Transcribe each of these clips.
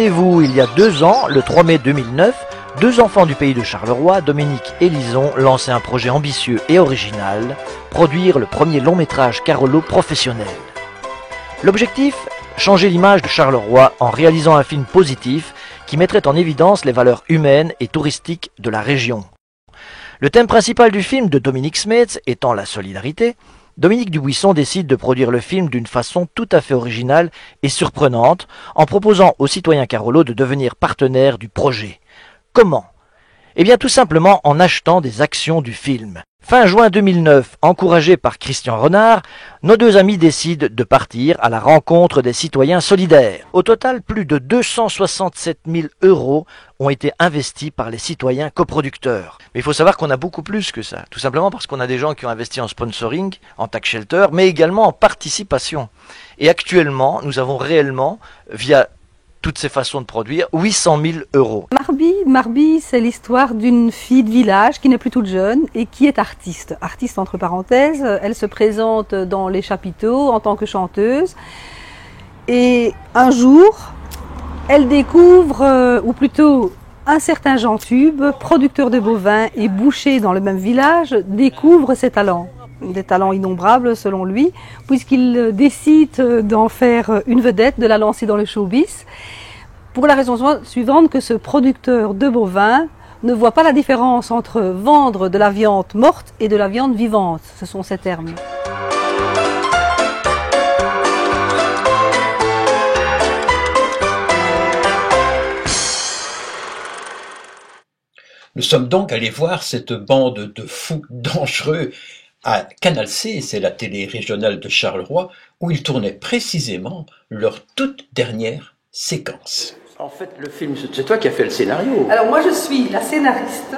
Rappelez-vous, il y a 2 ans, le 3 mai 2009, 2 enfants du pays de Charleroi, Dominique et Lison, lançaient un projet ambitieux et original, produire le premier long métrage Carolo professionnel. L'objectif, changer l'image de Charleroi en réalisant un film positif qui mettrait en évidence les valeurs humaines et touristiques de la région. Le thème principal du film de Dominique Smets étant la solidarité, Dominique Dubuisson décide de produire le film d'une façon tout à fait originale et surprenante en proposant aux citoyens Carolo de devenir partenaires du projet. Comment ? Eh bien tout simplement en achetant des actions du film. Fin juin 2009, encouragés par Christian Renard, nos 2 amis décident de partir à la rencontre des citoyens solidaires. Au total, plus de 267 000 € ont été investis par les citoyens coproducteurs. Mais il faut savoir qu'on a beaucoup plus que ça, tout simplement parce qu'on a des gens qui ont investi en sponsoring, en tax shelter, mais également en participation. Et actuellement, nous avons réellement, via toutes ces façons de produire, 800 000 €. Marby, c'est l'histoire d'une fille de village qui n'est plus toute jeune et qui est artiste. Artiste entre parenthèses, elle se présente dans les chapiteaux en tant que chanteuse. Et un jour, elle découvre, ou plutôt un certain Jean Tube, producteur de bovins et boucher dans le même village, découvre ses talents. Des talents innombrables selon lui, puisqu'il décide d'en faire une vedette, de la lancer dans le showbiz, pour la raison suivante que ce producteur de bovins ne voit pas la différence entre vendre de la viande morte et de la viande vivante. Ce sont ces termes. Nous sommes donc allés voir cette bande de fous dangereux à Canal C, c'est la télé régionale de Charleroi, où ils tournaient précisément leur toute dernière séquence. En fait, le film, c'est toi qui as fait le scénario. Alors moi, je suis la scénariste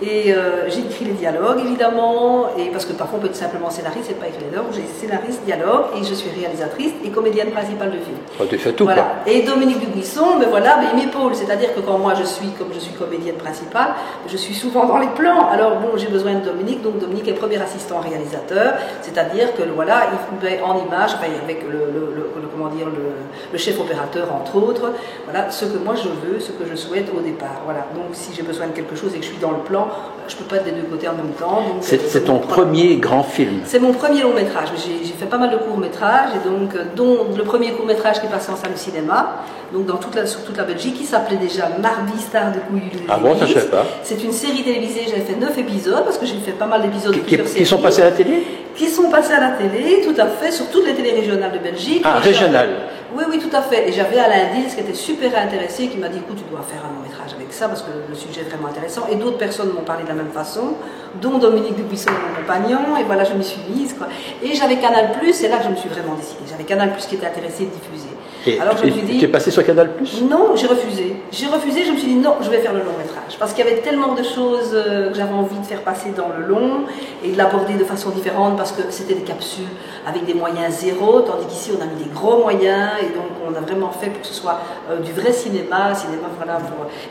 et j'ai écrit les dialogues, évidemment, et parce que parfois on peut être simplement scénariste, c'est pas écrire les dialogues. J'ai scénariste, dialogue, et je suis réalisatrice et comédienne principale de film. Oh, tu fais tout, voilà. quoi. Et Dominique Dubuisson, il m'épaule, c'est-à-dire que quand moi comme je suis comédienne principale, je suis souvent dans les plans. Alors bon, j'ai besoin de Dominique, donc Dominique est premier assistant réalisateur, c'est-à-dire que voilà, il met en image, avec le chef opérateur entre autres, voilà, ce que moi je veux, ce que je souhaite au départ. Voilà. Donc si j'ai besoin de quelque chose et que je suis dans le plan, je ne peux pas être des 2 côtés en même temps. C'est ton premier grand film. C'est mon premier long métrage. J'ai fait pas mal de courts métrages, et donc, dont le premier court métrage qui est passé en salle de cinéma, donc sur toute la Belgique, qui s'appelait déjà Marby, star de couilles. Ah bon, ça je sais pas. C'est une série télévisée, j'avais fait 9 épisodes, parce que j'ai fait pas mal d'épisodes de plusieurs séries. Qui sont passés à la télé ? Qui sont passés à la télé, tout à fait, sur toutes les télés régionales de Belgique. Ah, régionales. Oui, tout à fait. Et j'avais Alain Dils qui était super intéressé, qui m'a dit, écoute, tu dois faire un long métrage avec ça, parce que le sujet est vraiment intéressant. Et d'autres personnes m'ont parlé de la même façon, dont Dominique Dubuisson, mon compagnon, et voilà, je m'y suis mise, quoi. Et j'avais Canal+, c'est là que je me suis vraiment décidée. J'avais Canal+, qui était intéressé de diffuser. Et alors je me suis dit... Tu es passé sur Canal+? Non, j'ai refusé. Je me suis dit non, je vais faire le long métrage. Parce qu'il y avait tellement de choses que j'avais envie de faire passer dans le long et de l'aborder de façon différente, parce que c'était des capsules avec des moyens zéro, tandis qu'ici on a mis des gros moyens, et donc on a vraiment fait pour que ce soit du vrai cinéma voilà,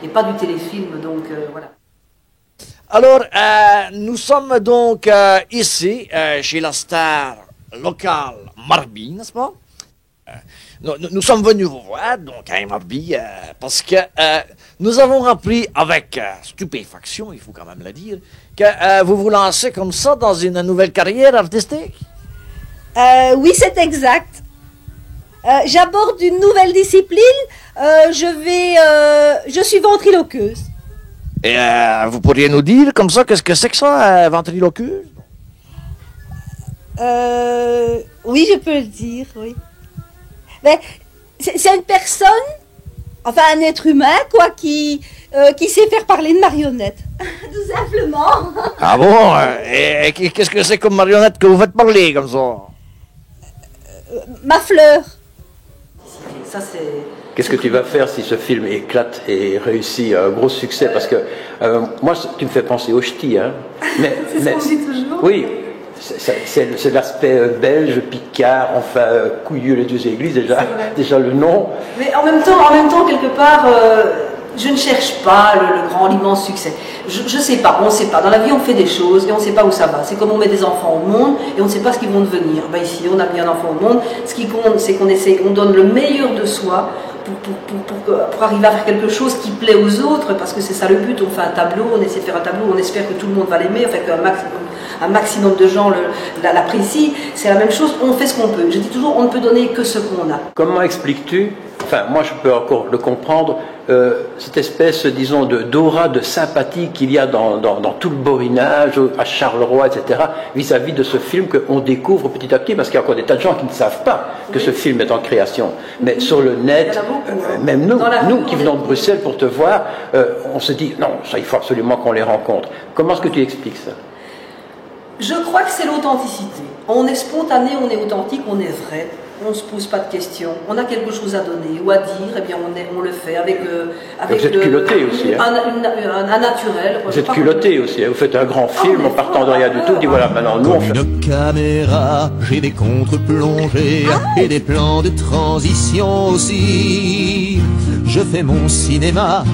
et pas du téléfilm, donc voilà. Alors, nous sommes donc ici, chez la star locale Marby, n'est-ce pas? Nous sommes venus vous voir, donc à Marby, parce que nous avons appris avec stupéfaction, il faut quand même le dire, que vous vous lancez comme ça dans une nouvelle carrière artistique. Oui, c'est exact. J'aborde une nouvelle discipline. Je suis ventriloqueuse. Et vous pourriez nous dire comme ça, qu'est-ce que c'est que ça, ventriloqueuse? Oui, je peux le dire, oui. Mais c'est une personne, enfin un être humain, quoi, qui sait faire parler une marionnette. Tout simplement. Ah bon? Et qu'est-ce que c'est comme marionnette que vous faites parler comme ça? Ma fleur. Ça, c'est... Qu'est-ce que tu vas faire si ce film éclate et réussit un gros succès? Parce que moi, tu me fais penser au ch'ti, hein. C'est ce qu'on dit toujours. Oui. C'est l'aspect belge, picard, enfin couillu les 2 églises, déjà le nom. Mais en même temps quelque part, je ne cherche pas l'immense succès. Je sais pas, on sait pas. Dans la vie, on fait des choses et on ne sait pas où ça va. C'est comme on met des enfants au monde et on ne sait pas ce qu'ils vont devenir. Ben ici, on a mis un enfant au monde. Ce qui compte, c'est qu'on donne le meilleur de soi pour arriver à faire quelque chose qui plaît aux autres, parce que c'est ça le but. On fait un tableau, on essaie de faire un tableau, on espère que tout le monde va l'aimer, enfin qu'un maximum de gens l'apprécient. C'est la même chose, on fait ce qu'on peut. Je dis toujours, on ne peut donner que ce qu'on a. Comment expliques-tu, enfin moi je peux encore le comprendre, cette espèce, disons, d'aura de sympathie qu'il y a dans tout le borinage, à Charleroi, etc., vis-à-vis de ce film qu'on découvre petit à petit, parce qu'il y a encore des tas de gens qui ne savent pas que ce film est en création. Mais sur le net, même nous qui venons de Bruxelles pour te voir, on se dit, non, ça il faut absolument qu'on les rencontre. Comment est-ce que tu expliques ça? Je crois que c'est l'authenticité. On est spontané, on est authentique, on est vrai. On ne se pose pas de questions. On a quelque chose à donner ou à dire, eh bien on le fait avec vous êtes culotté aussi. Hein. Un naturel. Vous êtes culotté aussi. Vous faites un grand film en partant de rien du tout. Dit voilà, maintenant nous on fait. Une caméra, j'ai des contre-plongées et des plans de transition aussi. Je fais mon cinéma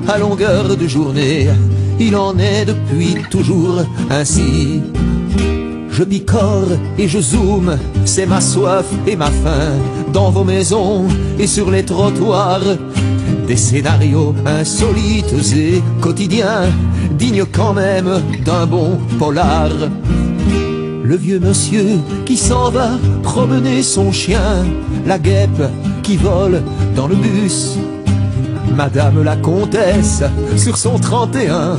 à longueur de journée. Il en est depuis toujours ainsi. Je picore et je zoome, c'est ma soif et ma faim. Dans vos maisons et sur les trottoirs, des scénarios insolites et quotidiens, dignes quand même d'un bon polar. Le vieux monsieur qui s'en va promener son chien, la guêpe qui vole dans le bus, Madame la comtesse sur son 31,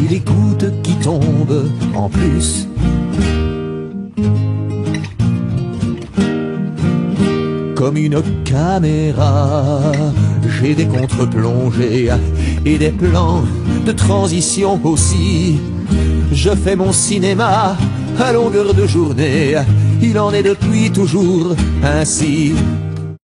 et les gouttes qui tombent en plus. Comme une caméra, j'ai des contre-plongées et des plans de transition aussi. Je fais mon cinéma à longueur de journée, il en est depuis toujours ainsi.